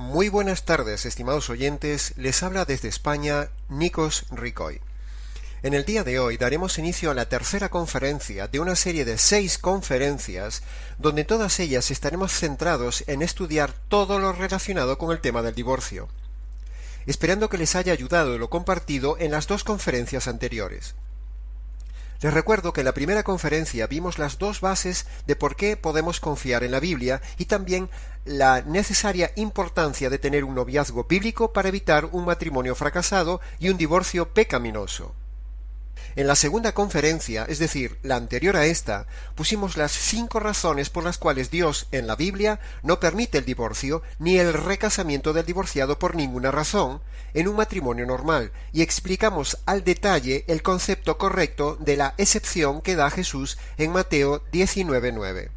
Muy buenas tardes, estimados oyentes. Les habla desde España Nikos Ricoy. En el día de hoy daremos inicio a la tercera conferencia de una serie de 6 conferencias, donde todas ellas estaremos centrados en estudiar todo lo relacionado con el tema del divorcio, esperando que les haya ayudado lo compartido en las 2 conferencias anteriores. Les recuerdo que en la primera conferencia vimos las 2 bases de por qué podemos confiar en la Biblia y también la necesaria importancia de tener un noviazgo bíblico para evitar un matrimonio fracasado y un divorcio pecaminoso. En la segunda conferencia, es decir, la anterior a esta, pusimos las 5 razones por las cuales Dios en la Biblia no permite el divorcio ni el recasamiento del divorciado por ninguna razón en un matrimonio normal, y explicamos al detalle el concepto correcto de la excepción que da Jesús en Mateo 19:9.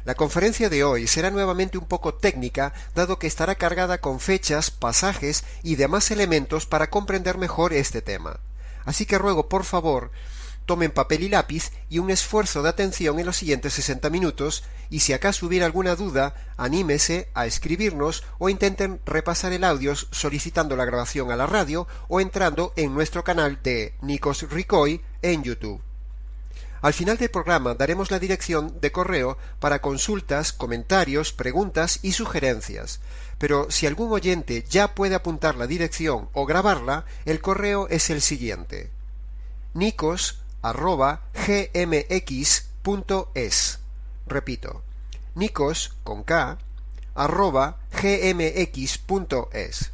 La conferencia de hoy será nuevamente un poco técnica, dado que estará cargada con fechas, pasajes y demás elementos para comprender mejor este tema. Así que ruego, por favor, tomen papel y lápiz y un esfuerzo de atención en los siguientes 60 minutos, y si acaso hubiera alguna duda, anímese a escribirnos o intenten repasar el audio solicitando la grabación a la radio o entrando en nuestro canal de Nikos Ricoy en YouTube. Al final del programa daremos la dirección de correo para consultas, comentarios, preguntas y sugerencias. Pero si algún oyente ya puede apuntar la dirección o grabarla, el correo es el siguiente: nikos@gmx.es. Repito, nikos con k @gmx.es.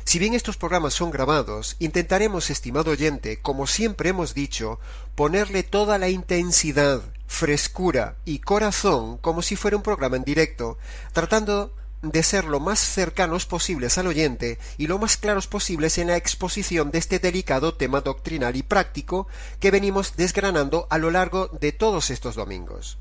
Si bien estos programas son grabados, intentaremos, estimado oyente, como siempre hemos dicho, ponerle toda la intensidad, frescura y corazón como si fuera un programa en directo, tratando de ser lo más cercanos posibles al oyente y lo más claros posibles en la exposición de este delicado tema doctrinal y práctico que venimos desgranando a lo largo de todos estos domingos.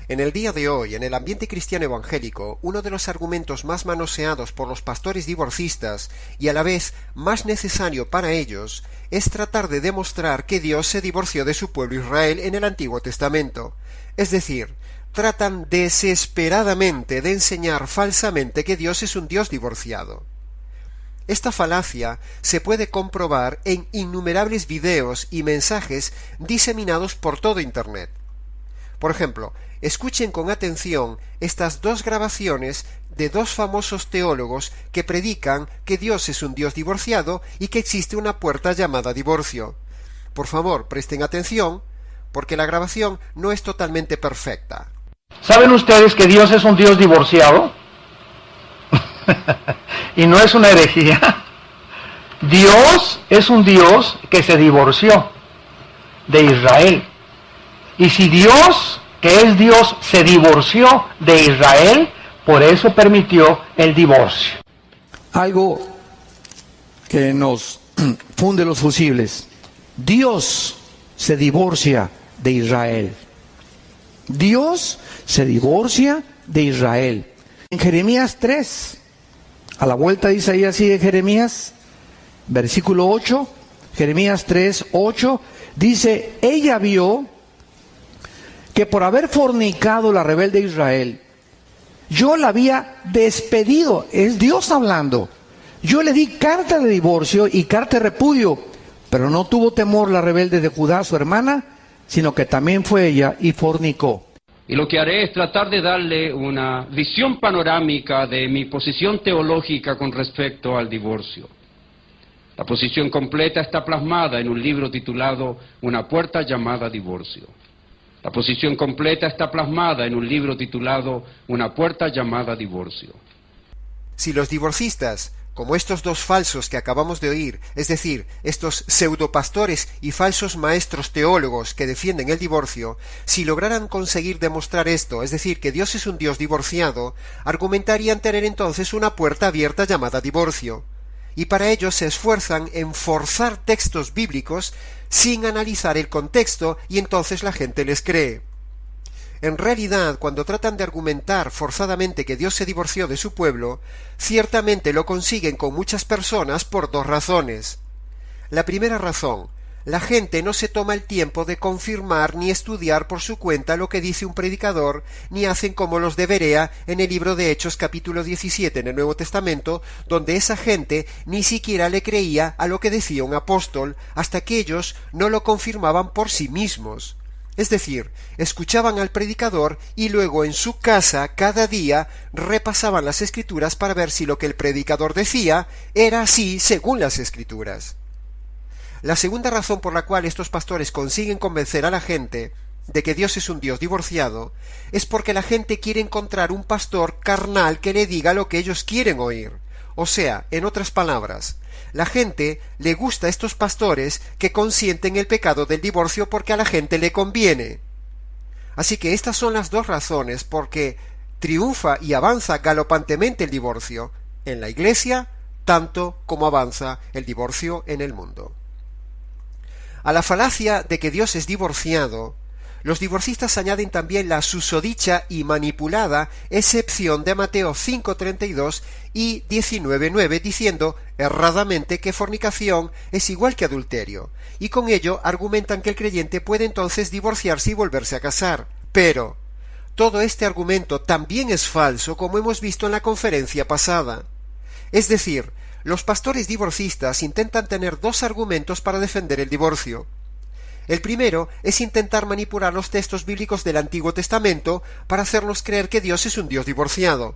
En el día de hoy, en el ambiente cristiano evangélico, uno de los argumentos más manoseados por los pastores divorcistas y a la vez más necesario para ellos es tratar de demostrar que Dios se divorció de su pueblo Israel en el Antiguo Testamento. Es decir, tratan desesperadamente de enseñar falsamente que Dios es un Dios divorciado. Esta falacia se puede comprobar en innumerables videos y mensajes diseminados por todo Internet. Por ejemplo, escuchen con atención estas 2 grabaciones de 2 famosos teólogos que predican que Dios es un Dios divorciado y que existe una puerta llamada divorcio. Por favor, presten atención, porque la grabación no es totalmente perfecta. ¿Saben ustedes que Dios es un Dios divorciado? Y no es una herejía. Dios es un Dios que se divorció de Israel. Y si Dios, que es Dios, se divorció de Israel, por eso permitió el divorcio. Algo que nos funde los fusibles. Dios se divorcia de Israel. Dios se divorcia de Israel. En Jeremías 3, a la vuelta dice ahí así de Jeremías, versículo 8, Jeremías 3, 8, dice: ella vio que por haber fornicado la rebelde Israel, yo la había despedido. Es Dios hablando. Yo le di carta de divorcio y carta de repudio, pero no tuvo temor la rebelde de Judá, su hermana, sino que también fue ella y fornicó. Y lo que haré es tratar de darle una visión panorámica de mi posición teológica con respecto al divorcio. La posición completa está plasmada en un libro titulado Una puerta llamada divorcio. La posición completa está plasmada en un libro titulado Una puerta llamada divorcio. Si los divorcistas, como estos 2 falsos que acabamos de oír, es decir, estos pseudopastores y falsos maestros teólogos que defienden el divorcio, si lograran conseguir demostrar esto, es decir, que Dios es un Dios divorciado, argumentarían tener entonces una puerta abierta llamada divorcio. Y para ello se esfuerzan en forzar textos bíblicos sin analizar el contexto, y entonces la gente les cree. En realidad, cuando tratan de argumentar forzadamente que Dios se divorció de su pueblo, ciertamente lo consiguen con muchas personas por 2 razones. La primera razón: la gente no se toma el tiempo de confirmar ni estudiar por su cuenta lo que dice un predicador, ni hacen como los de Berea en el libro de Hechos capítulo 17 en el Nuevo Testamento, donde esa gente ni siquiera le creía a lo que decía un apóstol hasta que ellos no lo confirmaban por sí mismos. Es decir, escuchaban al predicador y luego en su casa cada día repasaban las Escrituras para ver si lo que el predicador decía era así según las Escrituras. La segunda razón por la cual estos pastores consiguen convencer a la gente de que Dios es un Dios divorciado es porque la gente quiere encontrar un pastor carnal que le diga lo que ellos quieren oír. O sea, en otras palabras, la gente le gusta a estos pastores que consienten el pecado del divorcio porque a la gente le conviene. Así que estas son las dos razones por que triunfa y avanza galopantemente el divorcio en la Iglesia, tanto como avanza el divorcio en el mundo. A la falacia de que Dios es divorciado, los divorcistas añaden también la susodicha y manipulada excepción de Mateo 5:32 y 19:9, diciendo erradamente que fornicación es igual que adulterio, y con ello argumentan que el creyente puede entonces divorciarse y volverse a casar. Pero todo este argumento también es falso, como hemos visto en la conferencia pasada. Es decir, los pastores divorcistas intentan tener dos argumentos para defender el divorcio. El primero es intentar manipular los textos bíblicos del Antiguo Testamento para hacernos creer que Dios es un Dios divorciado.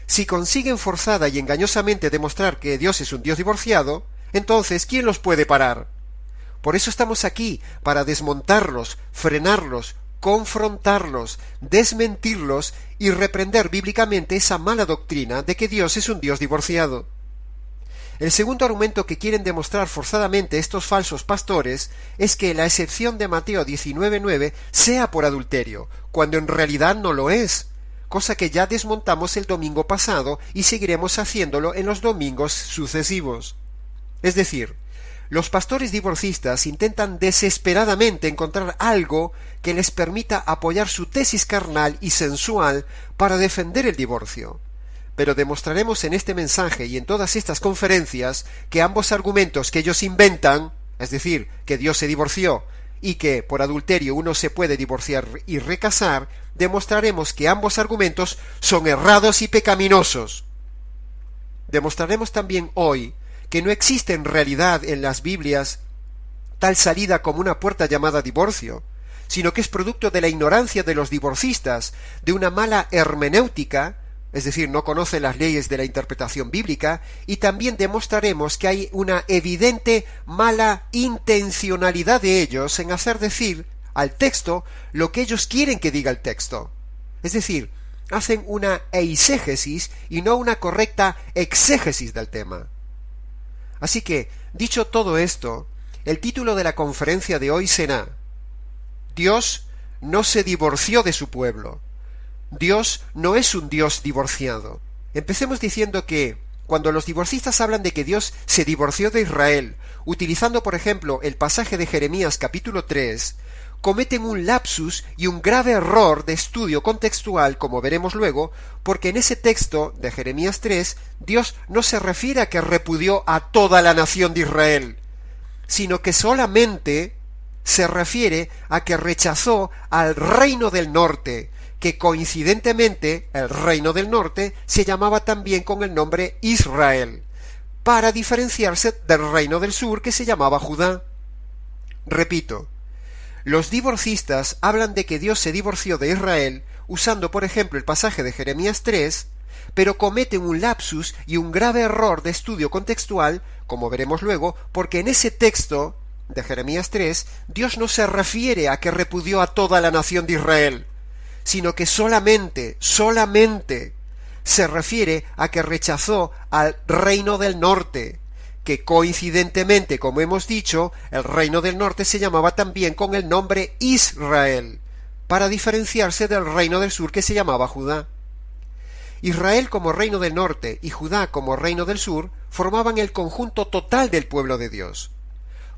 Si consiguen forzada y engañosamente demostrar que Dios es un Dios divorciado, entonces ¿quién los puede parar? Por eso estamos aquí, para desmontarlos, frenarlos, confrontarlos, desmentirlos y reprender bíblicamente esa mala doctrina de que Dios es un Dios divorciado. El segundo argumento que quieren demostrar forzadamente estos falsos pastores es que la excepción de Mateo 19:9 sea por adulterio, cuando en realidad no lo es, cosa que ya desmontamos el domingo pasado y seguiremos haciéndolo en los domingos sucesivos. Es decir, los pastores divorcistas intentan desesperadamente encontrar algo que les permita apoyar su tesis carnal y sensual para defender el divorcio. Pero demostraremos en este mensaje y en todas estas conferencias que ambos argumentos que ellos inventan, es decir, que Dios se divorció y que por adulterio uno se puede divorciar y recasar, demostraremos que ambos argumentos son errados y pecaminosos. Demostraremos también hoy que no existe en realidad en las Biblias tal salida como una puerta llamada divorcio, sino que es producto de la ignorancia de los divorcistas, de una mala hermenéutica, es decir, no conoce las leyes de la interpretación bíblica, y también demostraremos que hay una evidente mala intencionalidad de ellos en hacer decir al texto lo que ellos quieren que diga el texto. Es decir, hacen una eisegesis y no una correcta exégesis del tema. Así que, dicho todo esto, el título de la conferencia de hoy será Dios no se divorció de su pueblo. Dios no es un Dios divorciado. Empecemos diciendo que cuando los divorcistas hablan de que Dios se divorció de Israel, utilizando por ejemplo el pasaje de Jeremías capítulo 3, cometen un lapsus y un grave error de estudio contextual, como veremos luego, porque en ese texto de Jeremías 3, Dios no se refiere a que repudió a toda la nación de Israel, sino que solamente se refiere a que rechazó al reino del norte, que coincidentemente el reino del norte se llamaba también con el nombre Israel, para diferenciarse del reino del sur que se llamaba Judá. Repito, los divorcistas hablan de que Dios se divorció de Israel usando por ejemplo el pasaje de Jeremías 3, pero cometen un lapsus y un grave error de estudio contextual, como veremos luego, porque en ese texto de Jeremías 3 Dios no se refiere a que repudió a toda la nación de Israel, sino que solamente se refiere a que rechazó al reino del norte, que coincidentemente, como hemos dicho, el reino del norte se llamaba también con el nombre Israel, para diferenciarse del reino del sur que se llamaba Judá. Israel como reino del norte y Judá como reino del sur formaban el conjunto total del pueblo de Dios,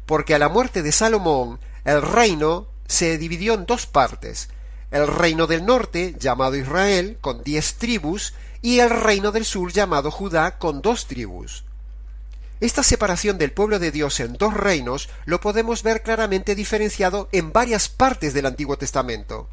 porque a la muerte de Salomón el reino se dividió en dos partes: el reino del norte, llamado Israel, con 10 tribus, y el reino del sur, llamado Judá, con 2 tribus. Esta separación del pueblo de Dios en dos reinos lo podemos ver claramente diferenciado en varias partes del Antiguo Testamento.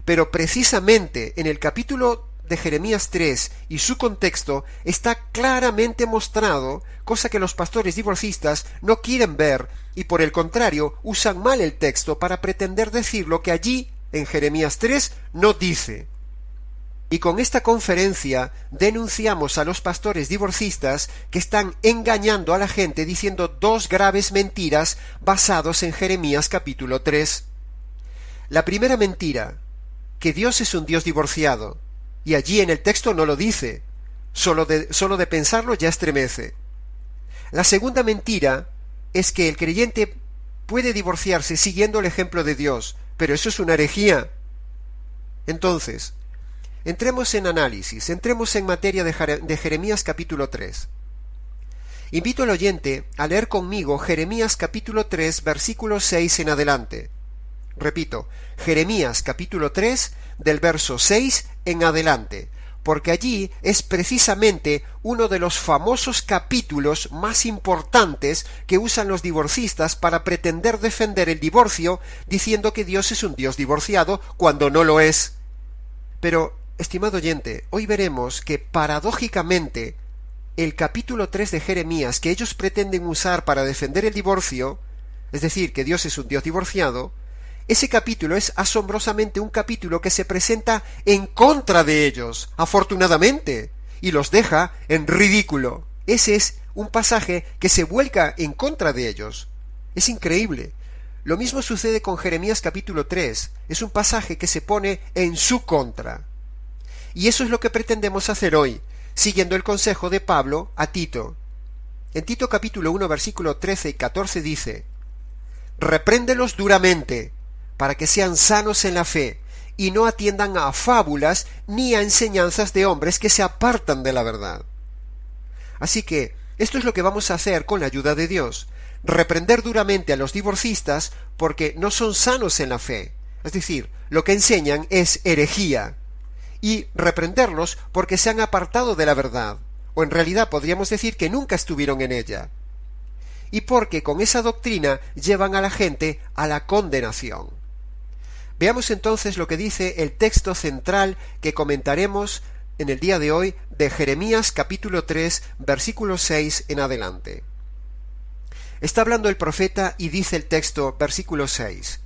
Pero precisamente en el capítulo de Jeremías 3 y su contexto está claramente mostrado, cosa que los pastores divorcistas no quieren ver y por el contrario usan mal el texto para pretender decir lo que allí en Jeremías 3 no dice. Y con esta conferencia denunciamos a los pastores divorcistas que están engañando a la gente diciendo dos graves mentiras basados en Jeremías capítulo 3. La primera mentira, que Dios es un Dios divorciado, y allí en el texto no lo dice, solo de pensarlo ya estremece. La segunda mentira es que el creyente puede divorciarse siguiendo el ejemplo de Dios, pero eso es una herejía. Entonces, entremos en análisis, entremos en materia de Jeremías capítulo 3. Invito al oyente a leer conmigo Jeremías capítulo 3, versículo 6 en adelante. Repito, Jeremías capítulo 3, del verso 6 en adelante, porque allí es precisamente uno de los famosos capítulos más importantes que usan los divorcistas para pretender defender el divorcio, diciendo que Dios es un Dios divorciado cuando no lo es. Pero, estimado oyente, hoy veremos que paradójicamente el capítulo 3 de Jeremías que ellos pretenden usar para defender el divorcio, es decir, que Dios es un Dios divorciado, ese capítulo es asombrosamente un capítulo que se presenta en contra de ellos, afortunadamente, y los deja en ridículo. Ese es un pasaje que se vuelca en contra de ellos. Es increíble. Lo mismo sucede con Jeremías capítulo 3. Es un pasaje que se pone en su contra. Y eso es lo que pretendemos hacer hoy, siguiendo el consejo de Pablo a Tito. En Tito capítulo 1, versículo 13 y 14 dice: «Repréndelos duramente, para que sean sanos en la fe, y no atiendan a fábulas ni a enseñanzas de hombres que se apartan de la verdad». Así que, esto es lo que vamos a hacer con la ayuda de Dios, reprender duramente a los divorcistas porque no son sanos en la fe, es decir, lo que enseñan es herejía, y reprenderlos porque se han apartado de la verdad, o en realidad podríamos decir que nunca estuvieron en ella, y porque con esa doctrina llevan a la gente a la condenación. Veamos entonces lo que dice el texto central que comentaremos en el día de hoy de Jeremías capítulo 3, versículo 6 en adelante. Está hablando el profeta y dice el texto, versículo 6: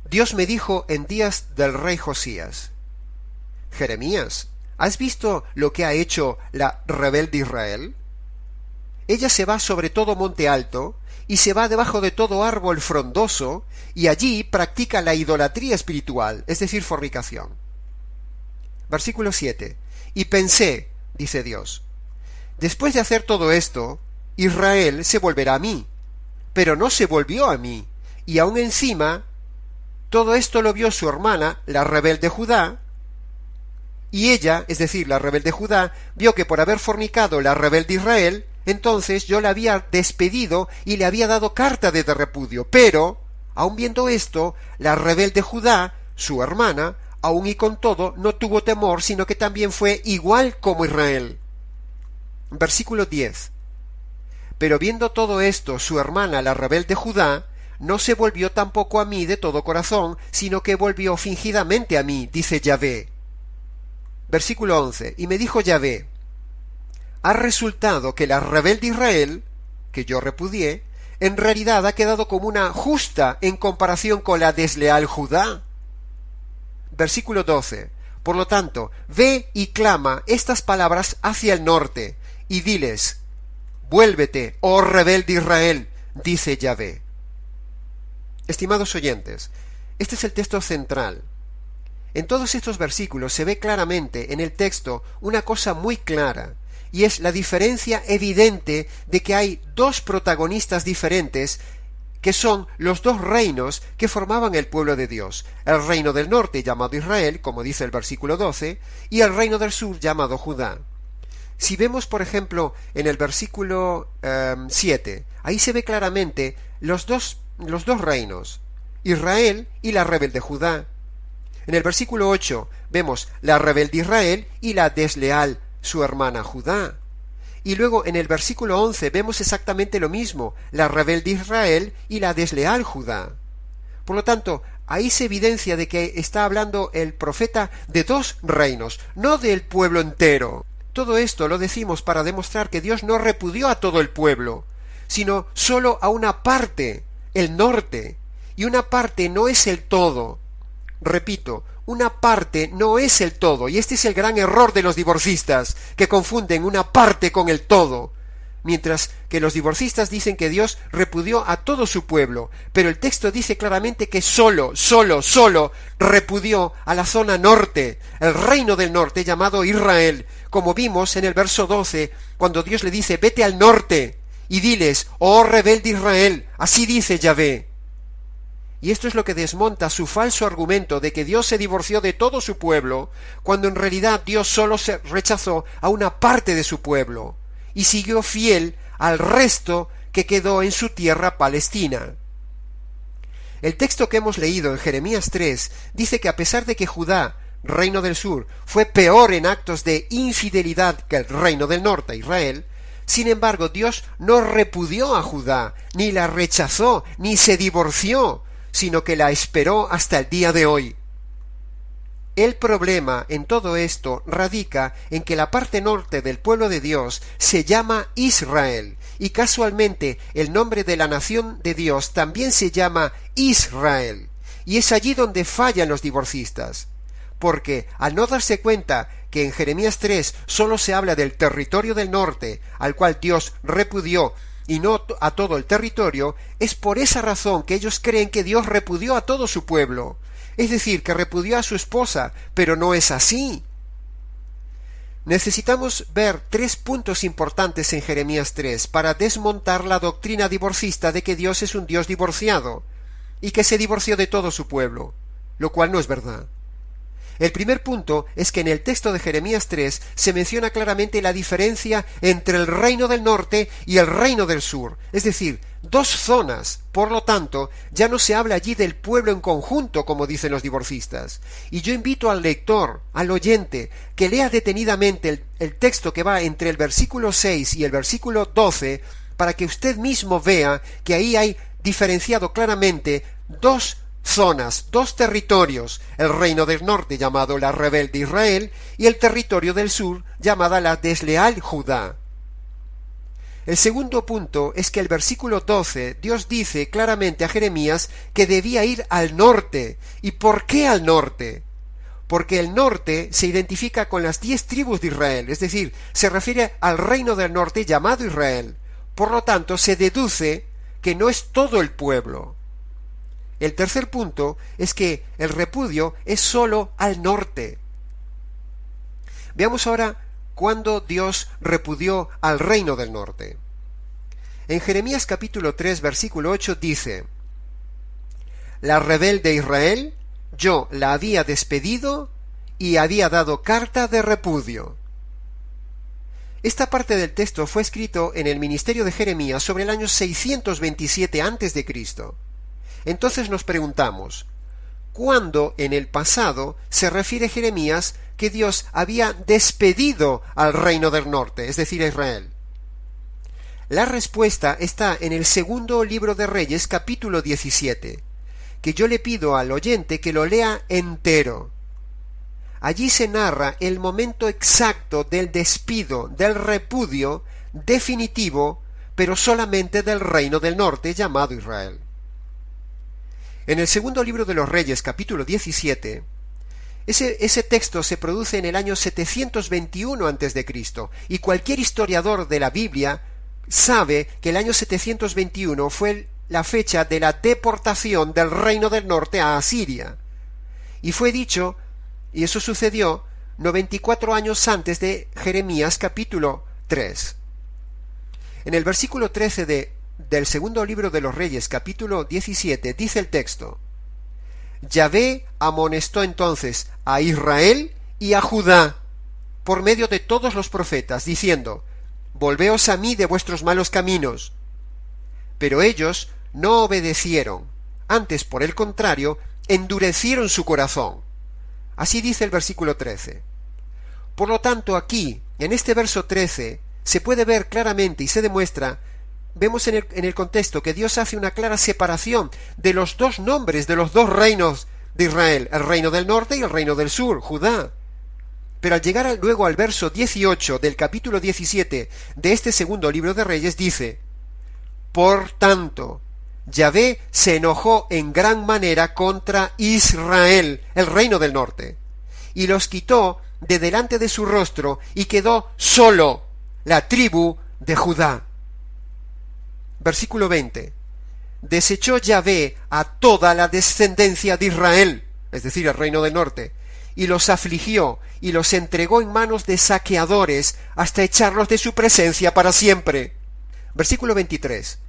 «Dios me dijo en días del rey Josías: Jeremías, ¿has visto lo que ha hecho la rebelde Israel? Ella se va sobre todo monte alto, y se va debajo de todo árbol frondoso, y allí practica la idolatría espiritual, es decir, fornicación». Versículo 7. «Y pensé», dice Dios, «después de hacer todo esto, Israel se volverá a mí, pero no se volvió a mí, y aún encima, todo esto lo vio su hermana, la rebelde Judá, y ella, es decir, la rebelde Judá, vio que por haber fornicado la rebelde Israel, entonces yo la había despedido y le había dado carta de repudio, pero, aun viendo esto, la rebelde Judá, su hermana, aun y con todo, no tuvo temor, sino que también fue igual como Israel». Versículo 10. «Pero viendo todo esto, su hermana, la rebelde Judá, no se volvió tampoco a mí de todo corazón, sino que volvió fingidamente a mí, dice Yahvé». Versículo 11. «Y me dijo Yahvé: ha resultado que la rebelde Israel, que yo repudié, en realidad ha quedado como una justa en comparación con la desleal Judá». Versículo 12. «Por lo tanto, ve y clama estas palabras hacia el norte, y diles: vuélvete, oh rebelde Israel, dice Yahvé». Estimados oyentes, este es el texto central. En todos estos versículos se ve claramente en el texto una cosa muy clara, y es la diferencia evidente de que hay dos protagonistas diferentes que son los dos reinos que formaban el pueblo de Dios: el reino del norte llamado Israel, como dice el versículo 12, y el reino del sur llamado Judá. Si vemos, por ejemplo, en el versículo 7, ahí se ve claramente los dos reinos, Israel y la rebelde Judá. En el versículo 8 vemos la rebelde Israel y la desleal su hermana Judá. Y luego en el versículo 11 vemos exactamente lo mismo, la rebelde Israel y la desleal Judá. Por lo tanto, ahí se evidencia de que está hablando el profeta de dos reinos, no del pueblo entero. Todo esto lo decimos para demostrar que Dios no repudió a todo el pueblo, sino solo a una parte, el norte, y una parte no es el todo. Repito, una parte no es el todo, y este es el gran error de los divorcistas, que confunden una parte con el todo, mientras que los divorcistas dicen que Dios repudió a todo su pueblo, pero el texto dice claramente que solo repudió a la zona norte, el reino del norte llamado Israel, como vimos en el verso 12, cuando Dios le dice, vete al norte, y diles, oh rebelde Israel, así dice Yahvé. Y esto es lo que desmonta su falso argumento de que Dios se divorció de todo su pueblo, cuando en realidad Dios solo se rechazó a una parte de su pueblo, y siguió fiel al resto que quedó en su tierra Palestina. El texto que hemos leído en Jeremías 3 dice que a pesar de que Judá, reino del sur, fue peor en actos de infidelidad que el reino del norte, Israel, sin embargo Dios no repudió a Judá, ni la rechazó, ni se divorció, sino que la esperó hasta el día de hoy. El problema en todo esto radica en que la parte norte del pueblo de Dios se llama Israel, y casualmente el nombre de la nación de Dios también se llama Israel, y es allí donde fallan los divorcistas, porque al no darse cuenta que en Jeremías 3 solo se habla del territorio del norte, al cual Dios repudió, y no a todo el territorio, es por esa razón que ellos creen que Dios repudió a todo su pueblo, es decir, que repudió a su esposa, pero no es así. Necesitamos ver 3 puntos importantes en Jeremías 3 para desmontar la doctrina divorcista de que Dios es un Dios divorciado, y que se divorció de todo su pueblo, lo cual no es verdad. El primer punto es que en el texto de Jeremías 3 se menciona claramente la diferencia entre el reino del norte y el reino del sur, es decir, 2 zonas. Por lo tanto, ya no se habla allí del pueblo en conjunto, como dicen los divorcistas. Y yo invito al lector, al oyente, que lea detenidamente el texto que va entre el versículo 6 y el versículo 12, para que usted mismo vea que ahí hay diferenciado claramente 2 zonas, 2 territorios, el reino del norte llamado la rebelde Israel y el territorio del sur llamada la desleal Judá. El segundo punto es que el versículo 12 Dios dice claramente a Jeremías que debía ir al norte. ¿Y por qué al norte? Porque el norte se identifica con las 10 tribus de Israel, es decir, se refiere al reino del norte llamado Israel. Por lo tanto, se deduce que no es todo el pueblo. El tercer punto es que el repudio es solo al norte. Veamos ahora cuándo Dios repudió al reino del norte. En Jeremías capítulo 3 versículo 8 dice: la rebelde Israel, yo la había despedido y había dado carta de repudio. Esta parte del texto fue escrito en el ministerio de Jeremías sobre el año 627 a.C. Entonces nos preguntamos, ¿cuándo en el pasado se refiere Jeremías que Dios había despedido al reino del norte, es decir, a Israel? La respuesta está en el segundo libro de Reyes, capítulo 17, que yo le pido al oyente que lo lea entero. Allí se narra el momento exacto del despido, del repudio definitivo, pero solamente del reino del norte llamado Israel. En el segundo libro de los Reyes, capítulo 17, ese texto se produce en el año 721 a.C., y cualquier historiador de la Biblia sabe que el año 721 fue la fecha de la deportación del reino del norte a Asiria. Y fue dicho, y eso sucedió 94 años antes de Jeremías capítulo 3. En el versículo 13 del segundo libro de los Reyes, capítulo 17, dice el texto: Yahvé amonestó entonces a Israel y a Judá por medio de todos los profetas, diciendo: volveos a mí de vuestros malos caminos. Pero ellos no obedecieron, antes por el contrario, endurecieron su corazón. Así dice el versículo 13. Por lo tanto, aquí, en este verso 13, se puede ver claramente y se demuestra, vemos en el contexto que Dios hace una clara separación de los dos nombres, de los dos reinos de Israel, el reino del norte y el reino del sur, Judá. Pero al llegar luego al verso 18 del capítulo 17 de este segundo libro de Reyes, dice: por tanto, Yahvé se enojó en gran manera contra Israel, el reino del norte, y los quitó de delante de su rostro, y quedó solo la tribu de Judá. Versículo 20. Desechó Yahvé a toda la descendencia de Israel, es decir, el reino del norte, y los afligió, y los entregó en manos de saqueadores, hasta echarlos de su presencia para siempre. Versículo 23.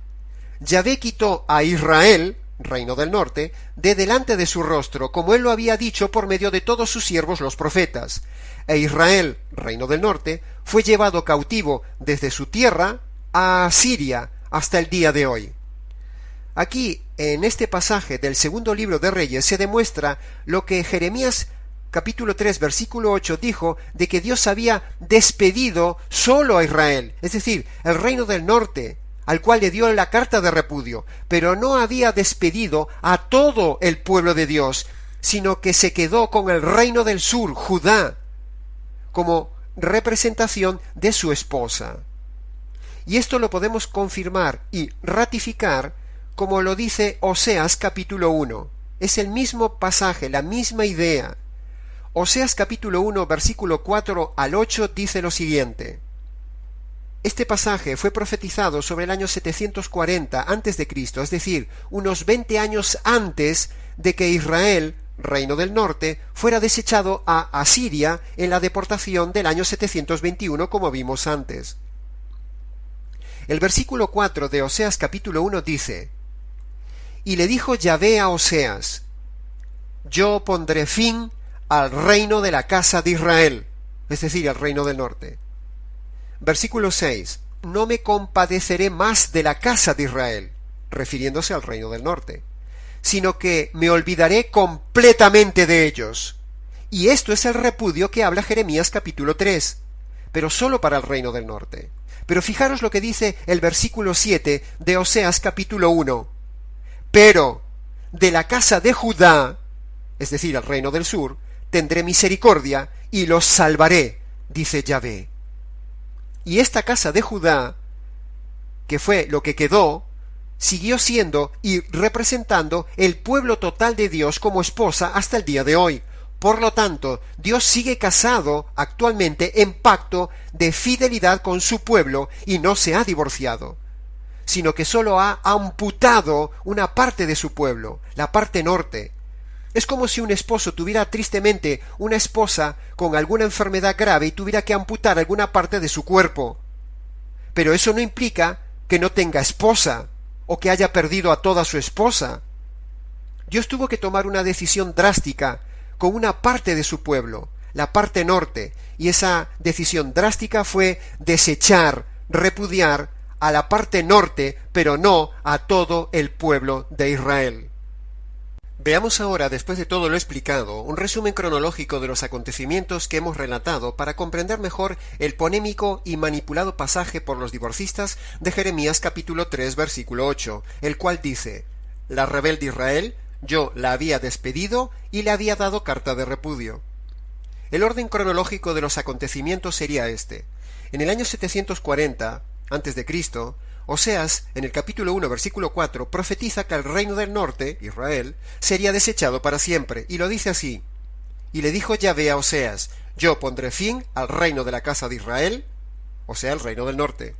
Yahvé quitó a Israel, reino del norte, de delante de su rostro, como él lo había dicho por medio de todos sus siervos los profetas. E Israel, reino del norte, fue llevado cautivo desde su tierra a Asiria hasta el día de hoy. Aquí, en este pasaje del segundo libro de Reyes, se demuestra lo que Jeremías capítulo 3, versículo 8 dijo de que Dios había despedido solo a Israel, es decir, el reino del norte, al cual le dio la carta de repudio, pero no había despedido a todo el pueblo de Dios, sino que se quedó con el reino del sur, Judá, como representación de su esposa. Y esto lo podemos confirmar y ratificar como lo dice Oseas capítulo 1. Es el mismo pasaje, la misma idea. Oseas capítulo 1, versículo 4 al 8 dice lo siguiente. Este pasaje fue profetizado sobre el año 740 a.C., es decir, unos 20 años antes de que Israel, reino del norte, fuera desechado a Asiria en la deportación del año 721, como vimos antes. El versículo 4 de Oseas capítulo 1 dice: y le dijo Yahvé a Oseas: yo pondré fin al reino de la casa de Israel, es decir, al reino del norte. Versículo 6: no me compadeceré más de la casa de Israel, refiriéndose al reino del norte, sino que me olvidaré completamente de ellos. Y esto es el repudio que habla Jeremías capítulo 3, pero solo para el reino del norte. Pero fijaros lo que dice el versículo 7 de Oseas capítulo 1. Pero de la casa de Judá, es decir, el reino del sur, tendré misericordia y los salvaré, dice Yahvé. Y esta casa de Judá, que fue lo que quedó, siguió siendo y representando el pueblo total de Dios como esposa hasta el día de hoy. Por lo tanto, Dios sigue casado actualmente en pacto de fidelidad con su pueblo y no se ha divorciado, sino que sólo ha amputado una parte de su pueblo, la parte norte. Es como si un esposo tuviera tristemente una esposa con alguna enfermedad grave y tuviera que amputar alguna parte de su cuerpo. Pero eso no implica que no tenga esposa o que haya perdido a toda su esposa. Dios tuvo que tomar una decisión drástica con una parte de su pueblo, la parte norte, y esa decisión drástica fue desechar, repudiar a la parte norte, pero no a todo el pueblo de Israel. Veamos ahora, después de todo lo explicado, un resumen cronológico de los acontecimientos que hemos relatado para comprender mejor el polémico y manipulado pasaje por los divorcistas de Jeremías capítulo 3 versículo 8, el cual dice: la rebelde Israel, yo la había despedido y le había dado carta de repudio. El orden cronológico de los acontecimientos sería este. En el año 740 a.C., Oseas, en el capítulo 1, versículo 4, profetiza que el reino del norte, Israel, sería desechado para siempre, y lo dice así: y le dijo Yahvé a Oseas: yo pondré fin al reino de la casa de Israel, o sea, el reino del norte.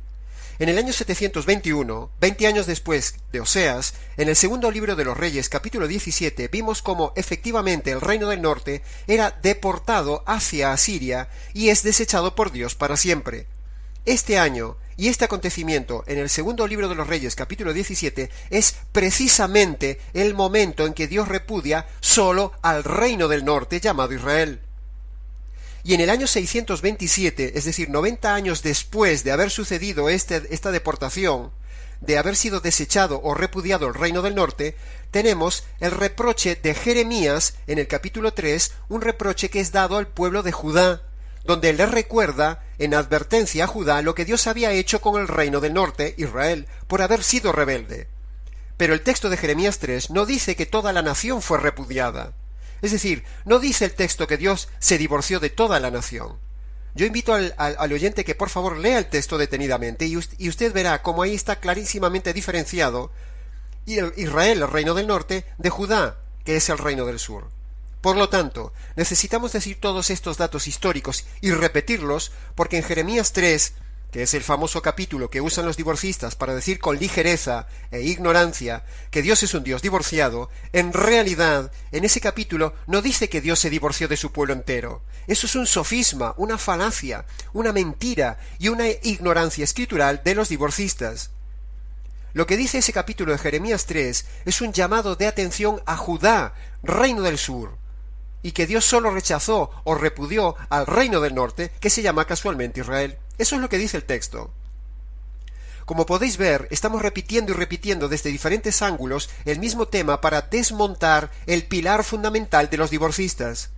En el año 721, 20 años después de Oseas, en el segundo libro de los Reyes, capítulo 17, vimos cómo efectivamente el reino del norte era deportado hacia Asiria y es desechado por Dios para siempre. Este año y este acontecimiento en el segundo libro de los Reyes, capítulo 17, es precisamente el momento en que Dios repudia solo al reino del norte llamado Israel. Y en el año 627, es decir, 90 años después de haber sucedido esta deportación, de haber sido desechado o repudiado el reino del norte, tenemos el reproche de Jeremías en el capítulo 3, un reproche que es dado al pueblo de Judá, donde le recuerda en advertencia a Judá lo que Dios había hecho con el reino del norte, Israel, por haber sido rebelde. Pero el texto de Jeremías 3 no dice que toda la nación fue repudiada. Es decir, no dice el texto que Dios se divorció de toda la nación. Yo invito al oyente que por favor lea el texto detenidamente y usted verá cómo ahí está clarísimamente diferenciado Israel, el reino del norte, de Judá, que es el reino del sur. Por lo tanto, necesitamos decir todos estos datos históricos y repetirlos, porque en Jeremías 3, que es el famoso capítulo que usan los divorcistas para decir con ligereza e ignorancia que Dios es un Dios divorciado, en realidad, en ese capítulo no dice que Dios se divorció de su pueblo entero. Eso es un sofisma, una falacia, una mentira y una ignorancia escritural de los divorcistas. Lo que dice ese capítulo de Jeremías 3 es un llamado de atención a Judá, reino del sur, y que Dios solo rechazó o repudió al reino del norte, que se llama casualmente Israel. Eso es lo que dice el texto. Como podéis ver, estamos repitiendo y repitiendo desde diferentes ángulos el mismo tema para desmontar el pilar fundamental de los divorcistas.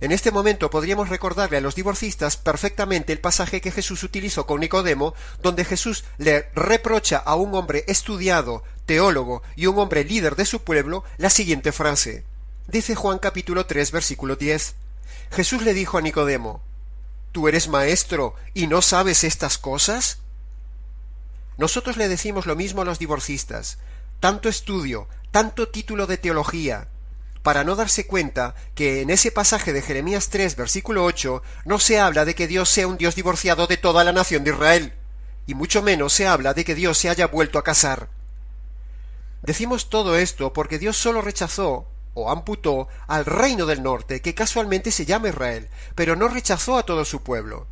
En este momento podríamos recordarle a los divorcistas perfectamente el pasaje que Jesús utilizó con Nicodemo, donde Jesús le reprocha a un hombre estudiado, teólogo y un hombre líder de su pueblo la siguiente frase. Dice Juan capítulo 3, versículo 10. Jesús le dijo a Nicodemo, ¿tú eres maestro y no sabes estas cosas? Nosotros le decimos lo mismo a los divorcistas. Tanto estudio, tanto título de teología, para no darse cuenta que en ese pasaje de Jeremías 3, versículo 8, no se habla de que Dios sea un Dios divorciado de toda la nación de Israel, y mucho menos se habla de que Dios se haya vuelto a casar. Decimos todo esto porque Dios solo rechazó o amputó al reino del norte, que casualmente se llama Israel, pero no rechazó a todo su pueblo.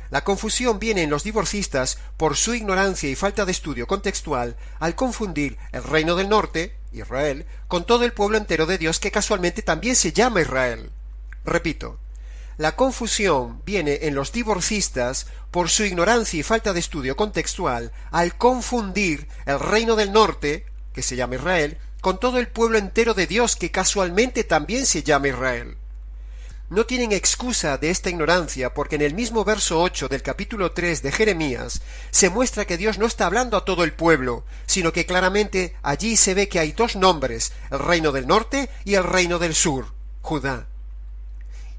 La confusión viene en los divorcistas por su ignorancia y falta de estudio contextual al confundir el reino del norte, Israel, con todo el pueblo entero de Dios que casualmente también se llama Israel. Repito, la confusión viene en los divorcistas por su ignorancia y falta de estudio contextual al confundir el reino del norte, que se llama Israel, con todo el pueblo entero de Dios que casualmente también se llama Israel. No tienen excusa de esta ignorancia porque en el mismo verso 8 del capítulo 3 de Jeremías se muestra que Dios no está hablando a todo el pueblo, sino que claramente allí se ve que hay dos nombres, el reino del norte y el reino del sur, Judá.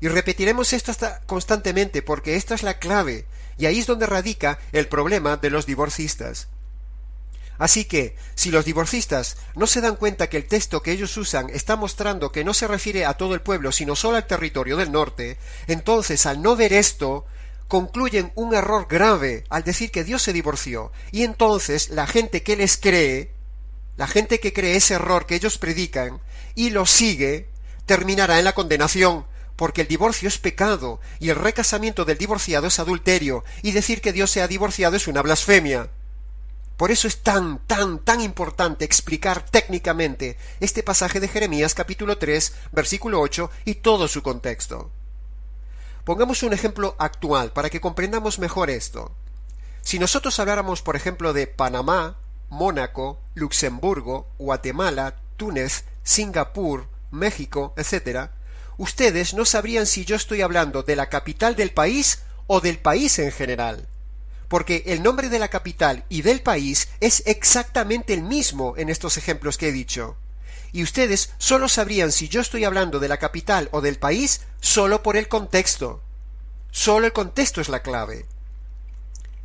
Y repetiremos esto constantemente porque esta es la clave, y ahí es donde radica el problema de los divorcistas. Así que, si los divorcistas no se dan cuenta que el texto que ellos usan está mostrando que no se refiere a todo el pueblo, sino solo al territorio del norte, entonces al no ver esto, concluyen un error grave al decir que Dios se divorció, y entonces la gente que les cree, la gente que cree ese error que ellos predican, y lo sigue, terminará en la condenación, porque el divorcio es pecado, y el recasamiento del divorciado es adulterio, y decir que Dios se ha divorciado es una blasfemia. Por eso es tan importante explicar técnicamente este pasaje de Jeremías capítulo 3, versículo 8 y todo su contexto. Pongamos un ejemplo actual para que comprendamos mejor esto. Si nosotros habláramos, por ejemplo, de Panamá, Mónaco, Luxemburgo, Guatemala, Túnez, Singapur, México, etc., ustedes no sabrían si yo estoy hablando de la capital del país o del país en general. Porque el nombre de la capital y del país es exactamente el mismo en estos ejemplos que he dicho. Y ustedes solo sabrían si yo estoy hablando de la capital o del país solo por el contexto. Solo el contexto es la clave.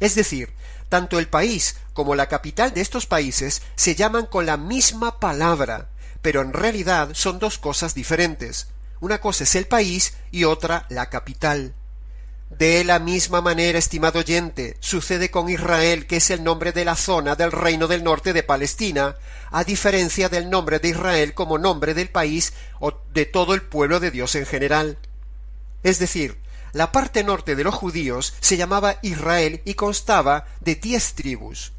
Es decir, tanto el país como la capital de estos países se llaman con la misma palabra, pero en realidad son dos cosas diferentes. Una cosa es el país y otra la capital. De la misma manera, estimado oyente, sucede con Israel, que es el nombre de la zona del reino del norte de Palestina, a diferencia del nombre de Israel como nombre del país o de todo el pueblo de Dios en general. Es decir, la parte norte de los judíos se llamaba Israel y constaba de 10 tribus,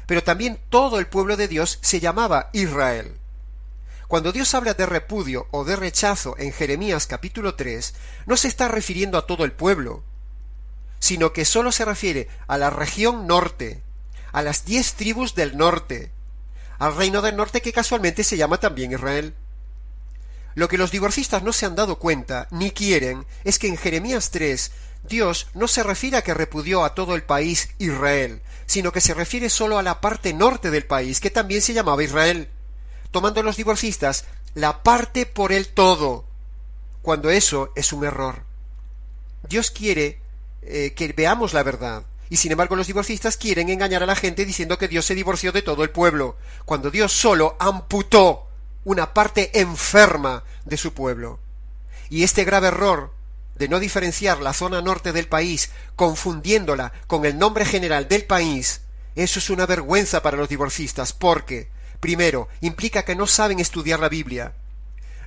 pero también todo el pueblo de Dios se llamaba Israel. Cuando Dios habla de repudio o de rechazo en Jeremías capítulo 3, no se está refiriendo a todo el pueblo, sino que sólo se refiere a la región norte, a las 10 tribus del norte, al reino del norte que casualmente se llama también Israel. Lo que los divorcistas no se han dado cuenta, ni quieren, es que en Jeremías 3 Dios no se refiere a que repudió a todo el país Israel, sino que se refiere solo a la parte norte del país, que también se llamaba Israel, tomando los divorcistas la parte por el todo, cuando eso es un error. Dios quiere que veamos la verdad, y sin embargo los divorcistas quieren engañar a la gente diciendo que Dios se divorció de todo el pueblo, cuando Dios solo amputó una parte enferma de su pueblo. Y este grave error de no diferenciar la zona norte del país, confundiéndola con el nombre general del país, eso es una vergüenza para los divorcistas, porque, primero, implica que no saben estudiar la Biblia.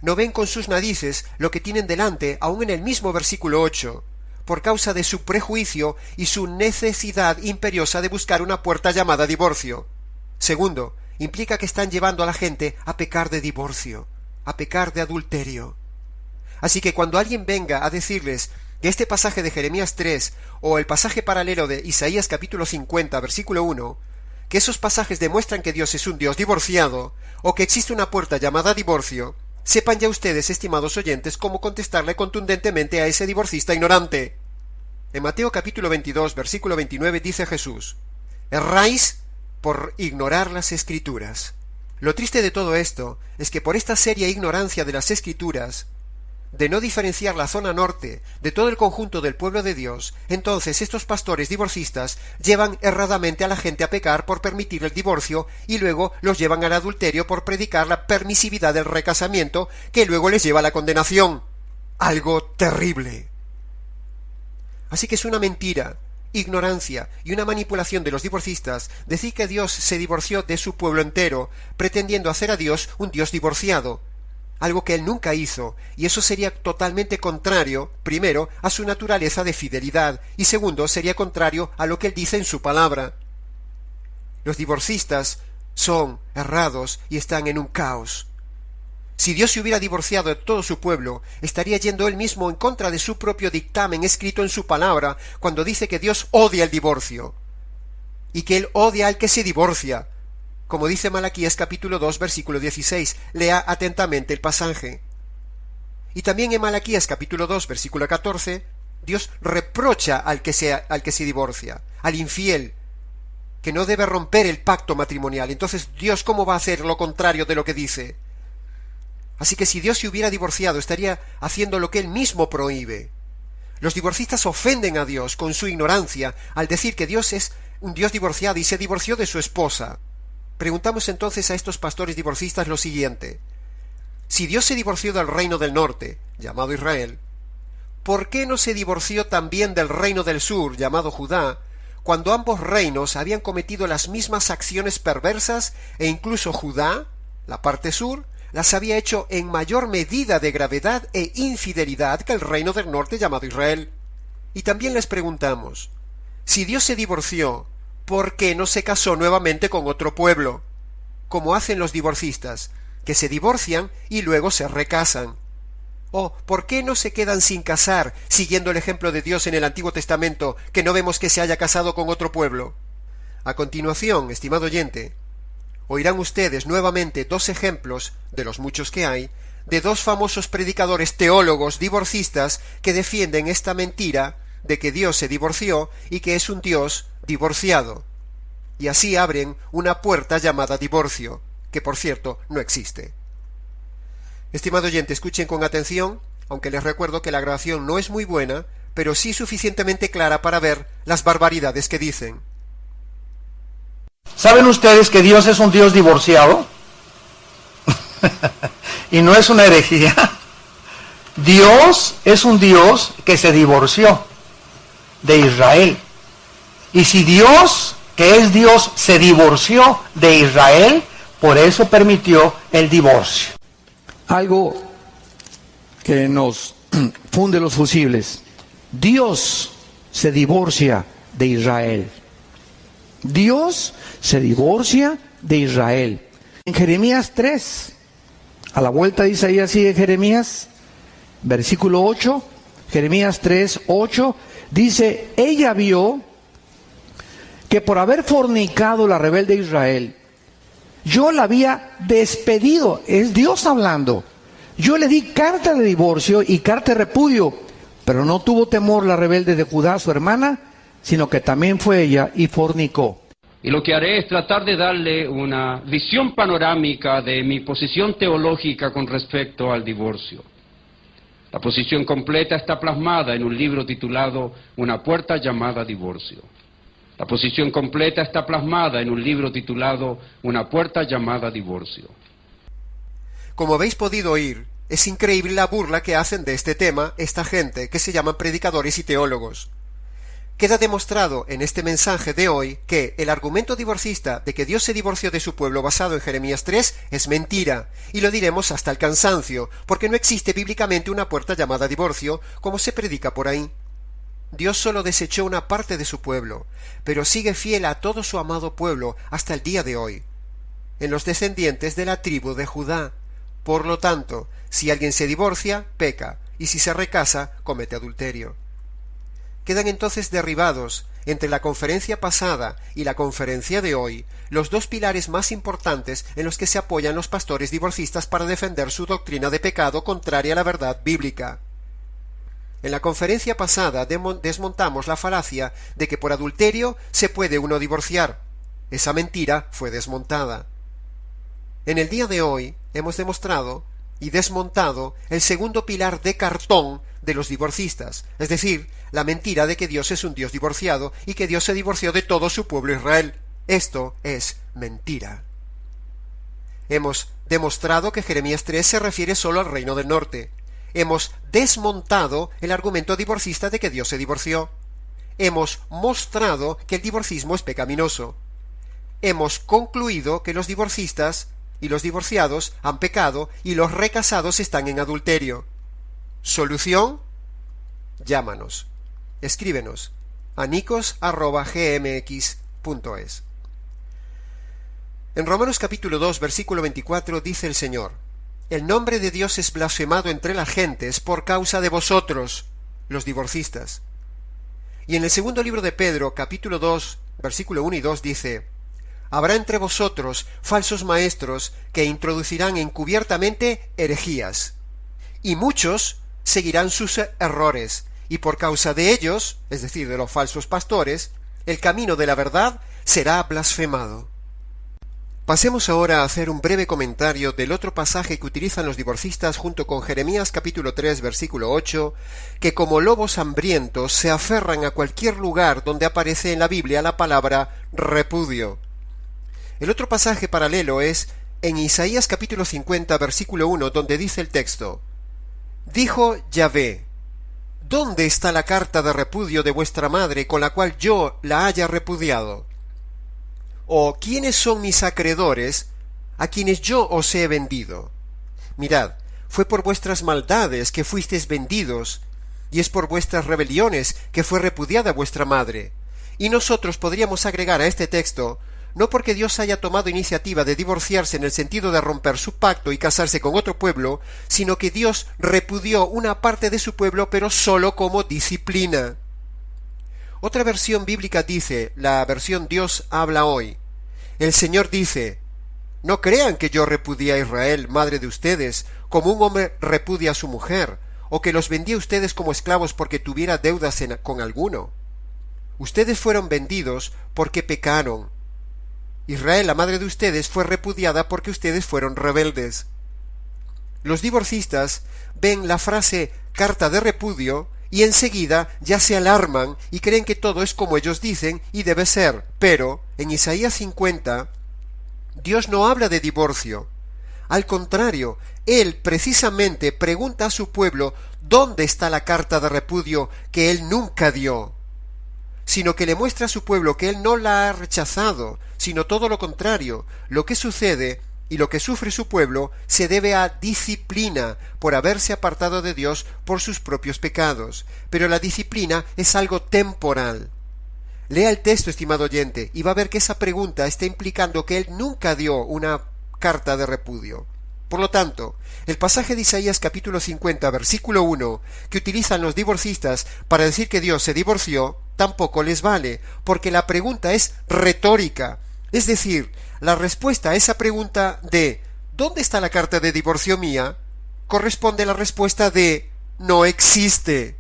No ven con sus narices lo que tienen delante, aun en el mismo versículo 8, por causa de su prejuicio y su necesidad imperiosa de buscar una puerta llamada divorcio. Segundo, implica que están llevando a la gente a pecar de divorcio, a pecar de adulterio. Así que cuando alguien venga a decirles que este pasaje de Jeremías 3 o el pasaje paralelo de Isaías capítulo 50, versículo 1, que esos pasajes demuestran que Dios es un Dios divorciado o que existe una puerta llamada divorcio, sepan ya ustedes, estimados oyentes, cómo contestarle contundentemente a ese divorcista ignorante. En Mateo capítulo 22, versículo 29 dice Jesús: «Erráis por ignorar las Escrituras». Lo triste de todo esto es que por esta seria ignorancia de las Escrituras, de no diferenciar la zona norte de todo el conjunto del pueblo de Dios, entonces estos pastores divorcistas llevan erradamente a la gente a pecar por permitir el divorcio y luego los llevan al adulterio por predicar la permisividad del recasamiento, que luego les lleva a la condenación. Algo terrible. Así que es una mentira, ignorancia y una manipulación de los divorcistas decir que Dios se divorció de su pueblo entero, pretendiendo hacer a Dios un Dios divorciado, algo que él nunca hizo, y eso sería totalmente contrario, primero, a su naturaleza de fidelidad, y segundo, sería contrario a lo que él dice en su palabra. Los divorcistas son errados y están en un caos. Si Dios se hubiera divorciado de todo su pueblo, estaría yendo él mismo en contra de su propio dictamen escrito en su palabra, cuando dice que Dios odia el divorcio, y que él odia al que se divorcia, como dice Malaquías capítulo 2, versículo 16, lea atentamente el pasaje. Y también en Malaquías capítulo 2, versículo 14, Dios reprocha al que se divorcia, al infiel, que no debe romper el pacto matrimonial. Entonces, ¿Dios cómo va a hacer lo contrario de lo que dice? Así que si Dios se hubiera divorciado, estaría haciendo lo que él mismo prohíbe. Los divorcistas ofenden a Dios con su ignorancia al decir que Dios es un Dios divorciado y se divorció de su esposa. Preguntamos entonces a estos pastores divorcistas lo siguiente: si Dios se divorció del reino del norte, llamado Israel, ¿por qué no se divorció también del reino del sur, llamado Judá, cuando ambos reinos habían cometido las mismas acciones perversas e incluso Judá, la parte sur, las había hecho en mayor medida de gravedad e infidelidad que el reino del norte llamado Israel? Y también les preguntamos: si Dios se divorció, ¿por qué no se casó nuevamente con otro pueblo? Como hacen los divorcistas, que se divorcian y luego se recasan. ¿O por qué no se quedan sin casar, siguiendo el ejemplo de Dios en el Antiguo Testamento, que no vemos que se haya casado con otro pueblo? A continuación, estimado oyente, oirán ustedes nuevamente dos ejemplos, de los muchos que hay, de dos famosos predicadores teólogos divorcistas que defienden esta mentira de que Dios se divorció y que es un Dios divorciado, y así abren una puerta llamada divorcio, que por cierto no existe. Estimado oyente, escuchen con atención, aunque les recuerdo que la grabación no es muy buena, pero sí suficientemente clara para ver las barbaridades que dicen. ¿Saben ustedes que Dios es un Dios divorciado? Y no es una herejía. Dios es un Dios que se divorció de Israel. Y si Dios, que es Dios, se divorció de Israel, por eso permitió el divorcio. Algo que nos funde los fusibles. Dios se divorcia de Israel. Dios se divorcia de Israel. En Jeremías 3, a la vuelta de Isaías sigue Jeremías, versículo 8, Jeremías 3, 8, dice: ella vio que por haber fornicado la rebelde Israel, yo la había despedido. Es Dios hablando. Yo le di carta de divorcio y carta de repudio, Pero no tuvo temor la rebelde de Judá, su hermana, sino que también fue ella y fornicó. Y lo que haré es tratar de darle una visión panorámica de mi posición teológica con respecto al divorcio. La posición completa está plasmada en un libro titulado Una puerta llamada divorcio. La posición completa está plasmada en un libro titulado Una puerta llamada divorcio. Como habéis podido oír, es increíble la burla que hacen de este tema esta gente que se llaman predicadores y teólogos. Queda demostrado en este mensaje de hoy que el argumento divorcista de que Dios se divorció de su pueblo basado en Jeremías 3 es mentira, y lo diremos hasta el cansancio, porque no existe bíblicamente una puerta llamada divorcio, como se predica por ahí. Dios solo desechó una parte de su pueblo, pero sigue fiel a todo su amado pueblo hasta el día de hoy, en los descendientes de la tribu de Judá. Por lo tanto, si alguien se divorcia, peca, y si se recasa, comete adulterio. Quedan entonces derribados, entre la conferencia pasada y la conferencia de hoy, los dos pilares más importantes en los que se apoyan los pastores divorcistas para defender su doctrina de pecado contraria a la verdad bíblica. En la conferencia pasada desmontamos la falacia de que por adulterio se puede uno divorciar. Esa mentira fue desmontada. En el día de hoy hemos demostrado y desmontado el segundo pilar de cartón de los divorcistas, es decir, la mentira de que Dios es un Dios divorciado y que Dios se divorció de todo su pueblo Israel. Esto es mentira. Hemos demostrado que Jeremías 3 se refiere solo al reino del norte. Hemos desmontado el argumento divorcista de que Dios se divorció. Hemos mostrado que el divorcismo es pecaminoso. Hemos concluido que los divorcistas y los divorciados han pecado y los recasados están en adulterio. ¿Solución? Llámanos. Escríbenos a nicos@gmx.es. En Romanos capítulo 2, versículo 24 dice el Señor: el nombre de Dios es blasfemado entre las gentes por causa de vosotros, los divorcistas. Y en el segundo libro de Pedro, capítulo 2, versículo 1 y 2 dice: habrá entre vosotros falsos maestros que introducirán encubiertamente herejías, y muchos seguirán sus errores, y por causa de ellos, es decir, de los falsos pastores, el camino de la verdad será blasfemado. Pasemos ahora a hacer un breve comentario del otro pasaje que utilizan los divorcistas junto con Jeremías capítulo 3 versículo 8, que como lobos hambrientos se aferran a cualquier lugar donde aparece en la Biblia la palabra repudio. El otro pasaje paralelo es en Isaías capítulo 50 versículo 1, donde dice el texto: dijo Yahvé, ¿dónde está la carta de repudio de vuestra madre con la cual yo la haya repudiado? ¿O quiénes son mis acreedores, a quienes yo os he vendido? Mirad, fue por vuestras maldades que fuisteis vendidos, y es por vuestras rebeliones que fue repudiada vuestra madre. Y nosotros podríamos agregar a este texto, no porque Dios haya tomado iniciativa de divorciarse en el sentido de romper su pacto y casarse con otro pueblo, sino que Dios repudió una parte de su pueblo, pero sólo como disciplina. Otra versión bíblica dice, la versión Dios habla hoy: el Señor dice, no crean que yo repudié a Israel, madre de ustedes, como un hombre repudia a su mujer, o que los vendí a ustedes como esclavos porque tuviera deudas con alguno. Ustedes fueron vendidos porque pecaron. Israel, la madre de ustedes, fue repudiada porque ustedes fueron rebeldes. Los divorcistas ven la frase carta de repudio y enseguida ya se alarman y creen que todo es como ellos dicen y debe ser. Pero en Isaías 50 Dios no habla de divorcio. Al contrario, Él precisamente pregunta a su pueblo dónde está la carta de repudio que Él nunca dio, sino que le muestra a su pueblo que Él no la ha rechazado, sino todo lo contrario. Lo que sucede y lo que sufre su pueblo se debe a disciplina por haberse apartado de Dios por sus propios pecados. Pero la disciplina es algo temporal. Lea el texto, estimado oyente, y va a ver que esa pregunta está implicando que Él nunca dio una carta de repudio. Por lo tanto, el pasaje de Isaías capítulo 50, versículo 1, que utilizan los divorcistas para decir que Dios se divorció, tampoco les vale, porque la pregunta es retórica. Es decir, la respuesta a esa pregunta de ¿dónde está la carta de divorcio mía? Corresponde a la respuesta de no existe.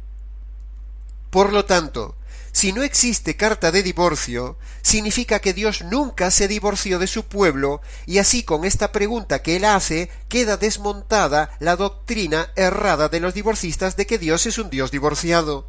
Por lo tanto, si no existe carta de divorcio, significa que Dios nunca se divorció de su pueblo, y así con esta pregunta que él hace, queda desmontada la doctrina errada de los divorcistas de que Dios es un Dios divorciado.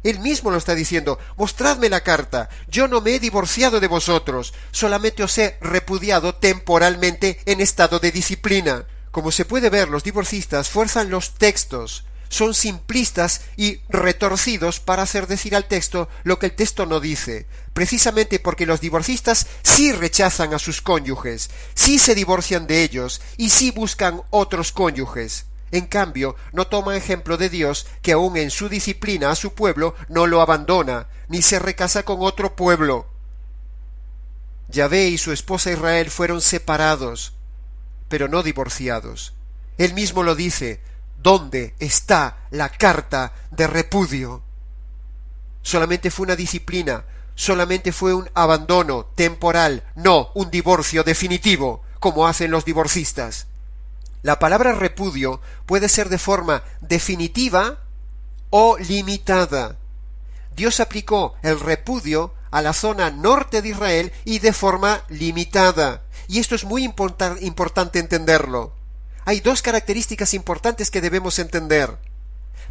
Él mismo lo está diciendo: mostradme la carta, yo no me he divorciado de vosotros, solamente os he repudiado temporalmente en estado de disciplina. Como se puede ver, los divorcistas fuerzan los textos, son simplistas y retorcidos para hacer decir al texto lo que el texto no dice, precisamente porque los divorcistas sí rechazan a sus cónyuges, sí se divorcian de ellos y sí buscan otros cónyuges. En cambio, no toma ejemplo de Dios, que aun en su disciplina a su pueblo no lo abandona, ni se recasa con otro pueblo. Yahvé y su esposa Israel fueron separados, pero no divorciados. Él mismo lo dice: ¿dónde está la carta de repudio? Solamente fue una disciplina, solamente fue un abandono temporal, no un divorcio definitivo, como hacen los divorcistas. La palabra repudio puede ser de forma definitiva o limitada. Dios aplicó el repudio a la zona norte de Israel y de forma limitada. Y esto es muy importante entenderlo. Hay dos características importantes que debemos entender.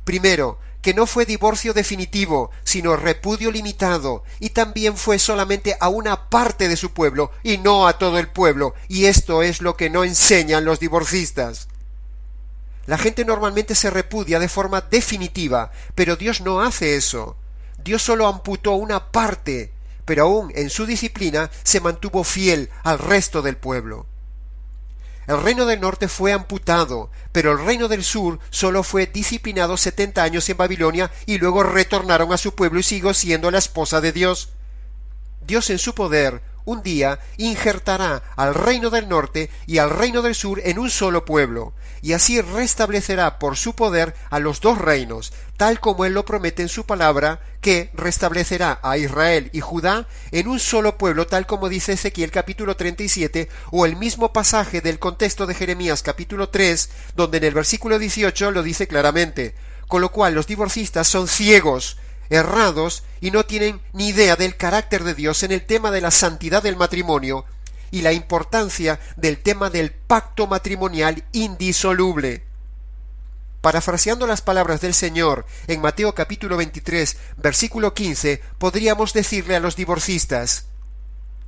Primero, que no fue divorcio definitivo, sino repudio limitado, y también fue solamente a una parte de su pueblo, y no a todo el pueblo, y esto es lo que no enseñan los divorcistas. La gente normalmente se repudia de forma definitiva, pero Dios no hace eso. Dios solo amputó una parte, pero aún en su disciplina se mantuvo fiel al resto del pueblo. El reino del norte fue amputado, pero el reino del sur solo fue disciplinado 70 años en Babilonia y luego retornaron a su pueblo y siguió siendo la esposa de Dios. Dios en su poder un día injertará al reino del norte y al reino del sur en un solo pueblo, y así restablecerá por su poder a los dos reinos, tal como él lo promete en su palabra, que restablecerá a Israel y Judá en un solo pueblo, tal como dice Ezequiel capítulo 37, o el mismo pasaje del contexto de Jeremías capítulo 3, donde en el versículo 18 lo dice claramente. Con lo cual los divorcistas son ciegos, errados, y no tienen ni idea del carácter de Dios en el tema de la santidad del matrimonio y la importancia del tema del pacto matrimonial indisoluble. Parafraseando las palabras del Señor en Mateo capítulo 23, versículo 15, podríamos decirle a los divorcistas: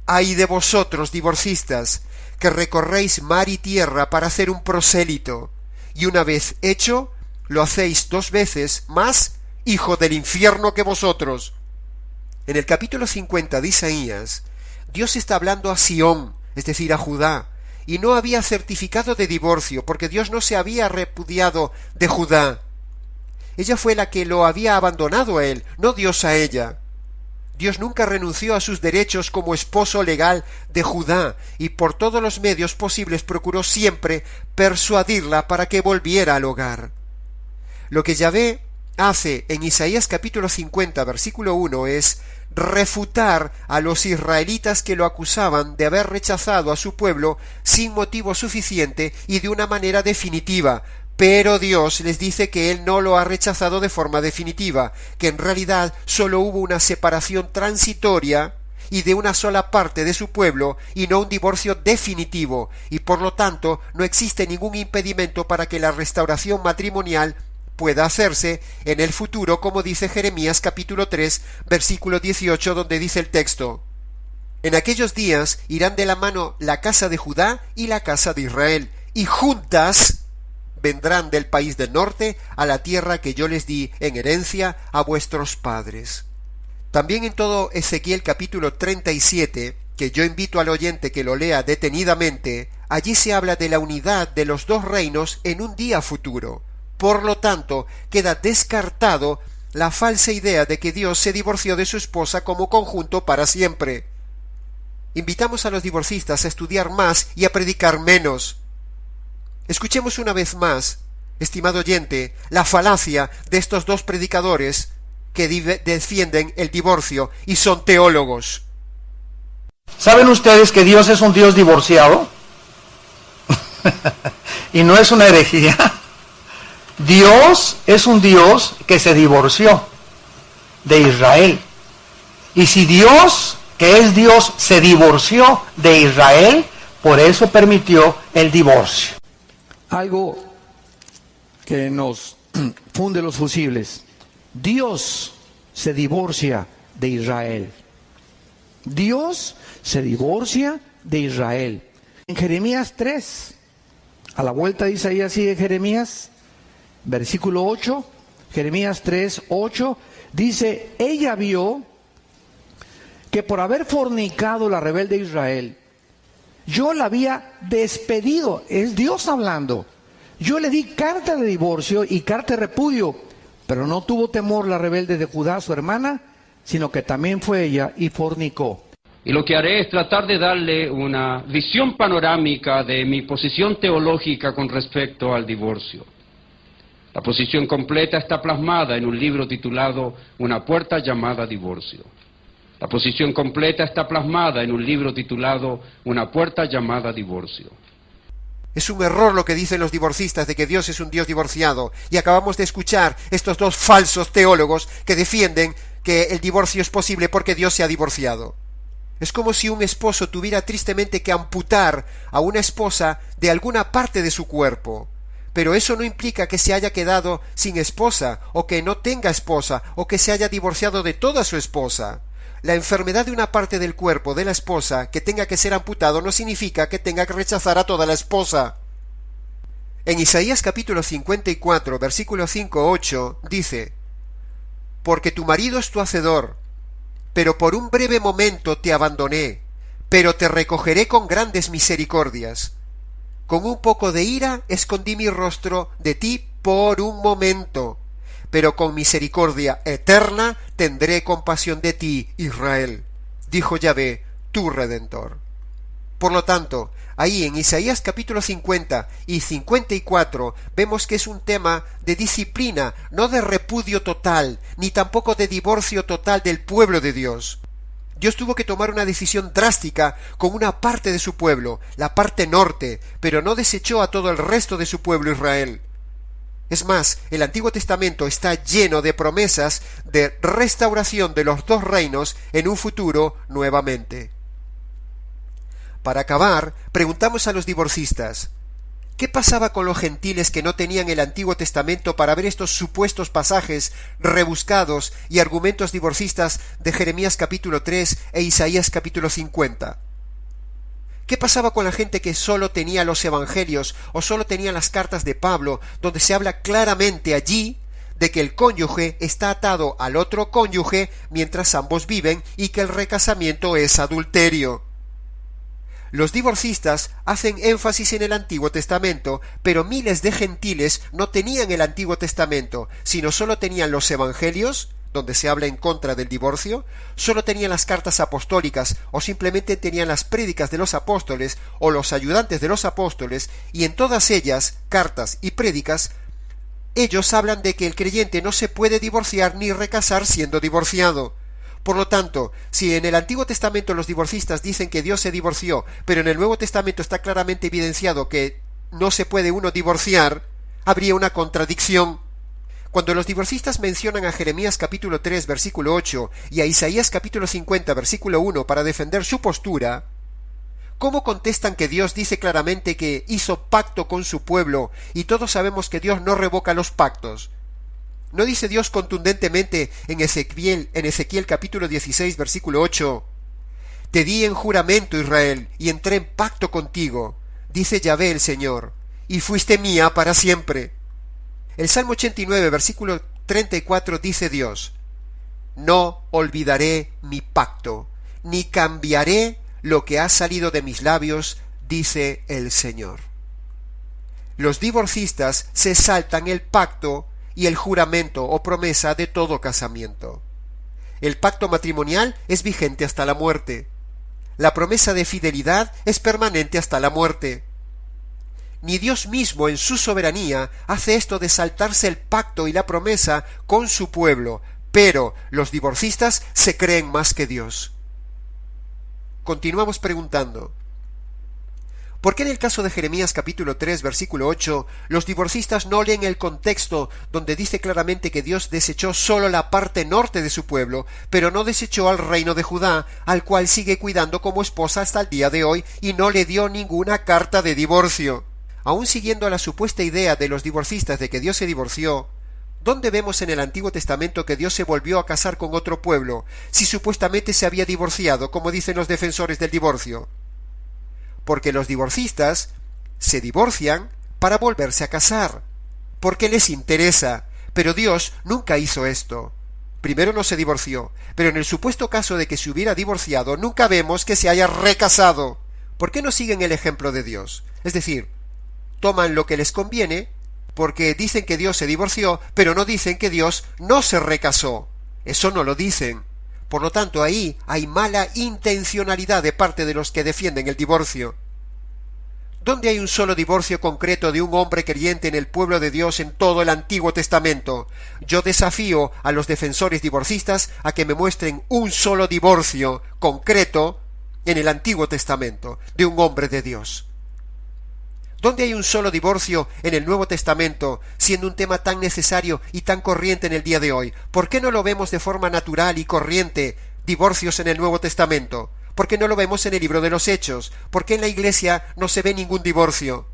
¡ay de vosotros, divorcistas, que recorréis mar y tierra para hacer un prosélito, y una vez hecho, lo hacéis 2 veces más hijo del infierno que vosotros! En el capítulo 50 de Isaías, Dios está hablando a Sión, es decir, a Judá, y no había certificado de divorcio, porque Dios no se había repudiado de Judá. Ella fue la que lo había abandonado a él, no Dios a ella. Dios nunca renunció a sus derechos como esposo legal de Judá, y por todos los medios posibles procuró siempre persuadirla para que volviera al hogar. Lo que Yahvé hace en Isaías capítulo 50, versículo 1 es refutar a los israelitas que lo acusaban de haber rechazado a su pueblo sin motivo suficiente y de una manera definitiva, pero Dios les dice que Él no lo ha rechazado de forma definitiva, que en realidad solo hubo una separación transitoria y de una sola parte de su pueblo y no un divorcio definitivo, y por lo tanto no existe ningún impedimento para que la restauración matrimonial pueda hacerse en el futuro, como dice Jeremías capítulo 3, versículo 18, donde dice el texto: en aquellos días irán de la mano la casa de Judá y la casa de Israel, y juntas vendrán del país del norte a la tierra que yo les di en herencia a vuestros padres. También en todo Ezequiel capítulo 37, que yo invito al oyente que lo lea detenidamente, allí se habla de la unidad de los dos reinos en un día futuro. Por lo tanto, queda descartado la falsa idea de que Dios se divorció de su esposa como conjunto para siempre. Invitamos a los divorcistas a estudiar más y a predicar menos. Escuchemos una vez más, estimado oyente, la falacia de estos dos predicadores que defienden el divorcio y son teólogos. ¿Saben ustedes que Dios es un Dios divorciado? Y no es una herejía. Dios es un Dios que se divorció de Israel. Y si Dios, que es Dios, se divorció de Israel, por eso permitió el divorcio. Algo que nos funde los fusibles. Dios se divorcia de Israel. Dios se divorcia de Israel. En Jeremías 3, a la vuelta de Isaías sigue Jeremías, versículo 8, Jeremías 3, 8, dice, ella vio que por haber fornicado la rebelde Israel, yo la había despedido, es Dios hablando. Yo le di carta de divorcio y carta de repudio, pero no tuvo temor la rebelde de Judá, su hermana, sino que también fue ella y fornicó. Y lo que haré es tratar de darle una visión panorámica de mi posición teológica con respecto al divorcio. La posición completa está plasmada en un libro titulado Una puerta llamada divorcio. La posición completa está plasmada en un libro titulado Una puerta llamada divorcio. Es un error lo que dicen los divorcistas de que Dios es un Dios divorciado, y acabamos de escuchar estos dos falsos teólogos que defienden que el divorcio es posible porque Dios se ha divorciado. Es como si un esposo tuviera tristemente que amputar a una esposa de alguna parte de su cuerpo, pero eso no implica que se haya quedado sin esposa, o que no tenga esposa, o que se haya divorciado de toda su esposa. La enfermedad de una parte del cuerpo de la esposa que tenga que ser amputado no significa que tenga que rechazar a toda la esposa. En Isaías capítulo 54, versículo 5-8, dice, porque tu marido es tu hacedor, pero por un breve momento te abandoné, pero te recogeré con grandes misericordias. Con un poco de ira escondí mi rostro de ti por un momento, pero con misericordia eterna tendré compasión de ti, Israel, dijo Yahvé, tu Redentor. Por lo tanto, ahí en Isaías capítulo 50 y 54 vemos que es un tema de disciplina, no de repudio total, ni tampoco de divorcio total del pueblo de Dios. Dios tuvo que tomar una decisión drástica con una parte de su pueblo, la parte norte, pero no desechó a todo el resto de su pueblo Israel. Es más, el Antiguo Testamento está lleno de promesas de restauración de los dos reinos en un futuro nuevamente. Para acabar, preguntamos a los divorcistas, ¿qué pasaba con los gentiles que no tenían el Antiguo Testamento para ver estos supuestos pasajes rebuscados y argumentos divorcistas de Jeremías capítulo 3 e Isaías capítulo 50? ¿Qué pasaba con la gente que solo tenía los evangelios o solo tenía las cartas de Pablo, donde se habla claramente allí de que el cónyuge está atado al otro cónyuge mientras ambos viven y que el recasamiento es adulterio? Los divorcistas hacen énfasis en el Antiguo Testamento, pero miles de gentiles no tenían el Antiguo Testamento, sino solo tenían los evangelios, donde se habla en contra del divorcio, solo tenían las cartas apostólicas o simplemente tenían las prédicas de los apóstoles o los ayudantes de los apóstoles, y en todas ellas, cartas y prédicas, ellos hablan de que el creyente no se puede divorciar ni recasar siendo divorciado. Por lo tanto, si en el Antiguo Testamento los divorcistas dicen que Dios se divorció, pero en el Nuevo Testamento está claramente evidenciado que no se puede uno divorciar, habría una contradicción. Cuando los divorcistas mencionan a Jeremías capítulo 3 versículo 8 y a Isaías capítulo 50 versículo 1 para defender su postura, ¿cómo contestan que Dios dice claramente que hizo pacto con su pueblo y todos sabemos que Dios no revoca los pactos? ¿No dice Dios contundentemente en Ezequiel capítulo 16 versículo 8? Te di en juramento, Israel, y entré en pacto contigo, dice Yahvé el Señor, y fuiste mía para siempre. El Salmo 89 versículo 34 dice Dios, no olvidaré mi pacto, ni cambiaré lo que ha salido de mis labios, dice el Señor. Los divorcistas se saltan el pacto y el juramento o promesa de todo casamiento. El pacto matrimonial es vigente hasta la muerte. La promesa de fidelidad es permanente hasta la muerte. Ni Dios mismo en su soberanía hace esto de saltarse el pacto y la promesa con su pueblo, pero los divorcistas se creen más que Dios. Continuamos preguntando, ¿Por qué en el caso de Jeremías capítulo 3, versículo 8, los divorcistas no leen el contexto donde dice claramente que Dios desechó solo la parte norte de su pueblo, pero no desechó al reino de Judá, al cual sigue cuidando como esposa hasta el día de hoy, y no le dio ninguna carta de divorcio? Aún siguiendo la supuesta idea de los divorcistas de que Dios se divorció, ¿dónde vemos en el Antiguo Testamento que Dios se volvió a casar con otro pueblo, si supuestamente se había divorciado, como dicen los defensores del divorcio? Porque los divorcistas se divorcian para volverse a casar, porque les interesa, pero Dios nunca hizo esto. Primero no se divorció, pero en el supuesto caso de que se hubiera divorciado, nunca vemos que se haya recasado. ¿Por qué no siguen el ejemplo de Dios? Es decir, toman lo que les conviene, porque dicen que Dios se divorció, pero no dicen que Dios no se recasó. Eso no lo dicen. Por lo tanto, ahí hay mala intencionalidad de parte de los que defienden el divorcio. ¿Dónde hay un solo divorcio concreto de un hombre creyente en el pueblo de Dios en todo el Antiguo Testamento? Yo desafío a los defensores divorcistas a que me muestren un solo divorcio concreto en el Antiguo Testamento de un hombre de Dios. ¿Dónde hay un solo divorcio en el Nuevo Testamento, siendo un tema tan necesario y tan corriente en el día de hoy? ¿Por qué no lo vemos de forma natural y corriente, divorcios en el Nuevo Testamento? ¿Por qué no lo vemos en el libro de los Hechos? ¿Por qué en la Iglesia no se ve ningún divorcio?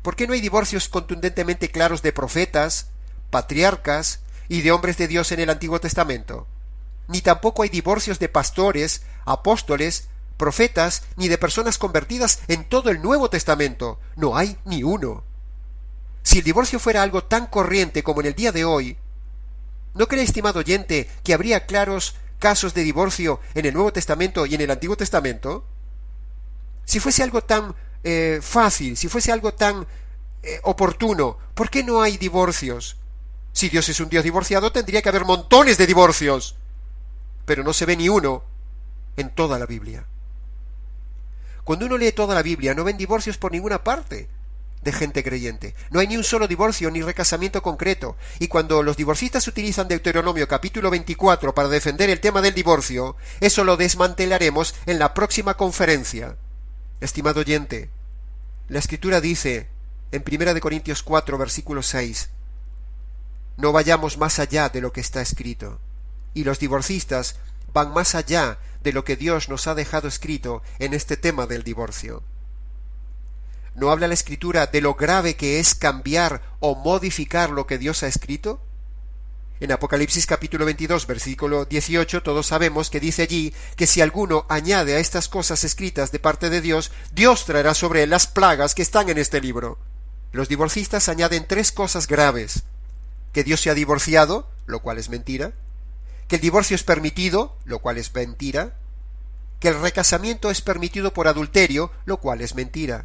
¿Por qué no hay divorcios contundentemente claros de profetas, patriarcas y de hombres de Dios en el Antiguo Testamento? Ni tampoco hay divorcios de pastores, apóstoles, profetas, ni de personas convertidas en todo el Nuevo Testamento. No hay ni uno. Si el divorcio fuera algo tan corriente como en el día de hoy, ¿no cree, estimado oyente, que habría claros casos de divorcio en el Nuevo Testamento y en el Antiguo Testamento? Si fuese algo tan fácil, si fuese algo tan oportuno, ¿por qué no hay divorcios? Si Dios es un Dios divorciado, tendría que haber montones de divorcios, pero no se ve ni uno en toda la Biblia. Cuando uno lee toda la Biblia, no ven divorcios por ninguna parte de gente creyente. No hay ni un solo divorcio ni recasamiento concreto. Y cuando los divorcistas utilizan Deuteronomio capítulo 24 para defender el tema del divorcio, eso lo desmantelaremos en la próxima conferencia. Estimado oyente, la Escritura dice en 1 Corintios 4, versículo 6, no vayamos más allá de lo que está escrito. Y los divorcistas van más allá de lo que Dios nos ha dejado escrito en este tema del divorcio. ¿No habla la Escritura de lo grave que es cambiar o modificar lo que Dios ha escrito? En Apocalipsis capítulo 22, versículo 18, todos sabemos que dice allí que si alguno añade a estas cosas escritas de parte de Dios, Dios traerá sobre él las plagas que están en este libro. Los divorcistas añaden 3 cosas graves: que Dios se ha divorciado, lo cual es mentira; que el divorcio es permitido, lo cual es mentira; que el recasamiento es permitido por adulterio, lo cual es mentira.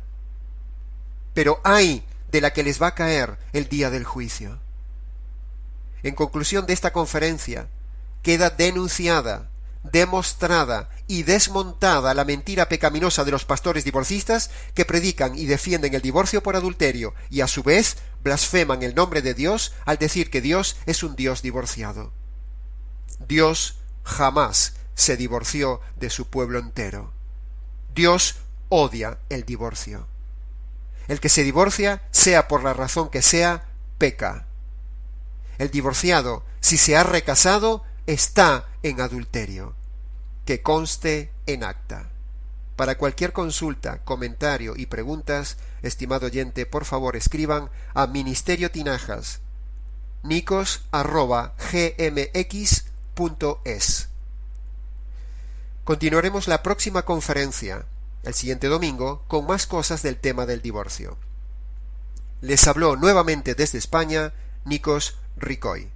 Pero ay de la que les va a caer el día del juicio. En conclusión de esta conferencia, queda denunciada, demostrada y desmontada la mentira pecaminosa de los pastores divorcistas que predican y defienden el divorcio por adulterio y a su vez blasfeman el nombre de Dios al decir que Dios es un Dios divorciado. Dios jamás se divorció de su pueblo entero. Dios odia el divorcio. El que se divorcia, sea por la razón que sea, peca. El divorciado, si se ha recasado, está en adulterio. Que conste en acta. Para cualquier consulta, comentario y preguntas, estimado oyente, por favor escriban a Ministerio Tinajas, nicos@gmx.es. Continuaremos la próxima conferencia, el siguiente domingo, con más cosas del tema del divorcio. Les habló nuevamente desde España Nikos Ricoy.